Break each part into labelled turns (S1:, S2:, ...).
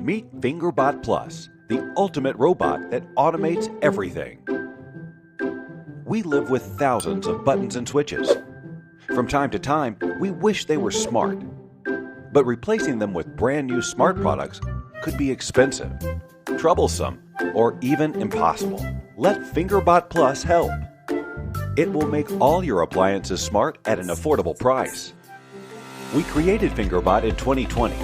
S1: Meet FingerBot Plus, the ultimate robot that automates everything. We live with thousands of buttons and switches. From time to time, we wish they were smart. But replacing them with brand new smart products could be expensive, troublesome, or even impossible. Let FingerBot Plus help. It will make all your appliances smart at an affordable price. We created FingerBot in 2020,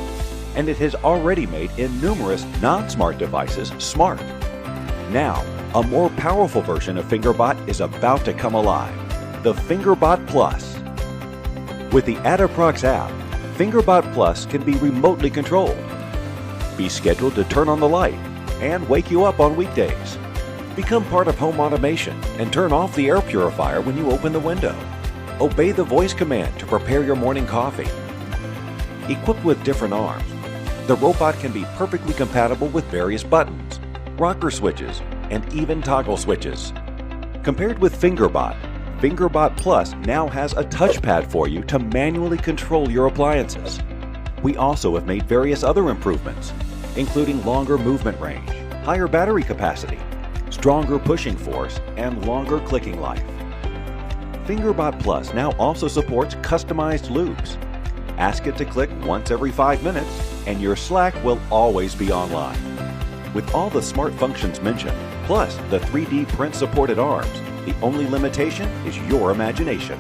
S1: and it has already made numerous non-smart devices smart. Now, a more powerful version of FingerBot is about to come alive, the FingerBot Plus. With the Adaprox app, FingerBot Plus can be remotely controlled, be scheduled to turn on the light, and wake you up on weekdays. Become part of home automation and turn off the air purifier when you open the window. Obey the voice command to prepare your morning coffee. Equipped with different arms, the robot can be perfectly compatible with various buttons, rocker switches, and even toggle switches. Compared with FingerBot, FingerBot Plus now has a touchpad for you to manually control your appliances. We also have made various other improvements, including longer movement range, higher battery capacity, stronger pushing force, and longer clicking life. FingerBot Plus now also supports customized loops. Ask it to click once every 5 minutes, and your Slack will always be online. With all the smart functions mentioned, plus the 3D print supported arms, the only limitation is your imagination.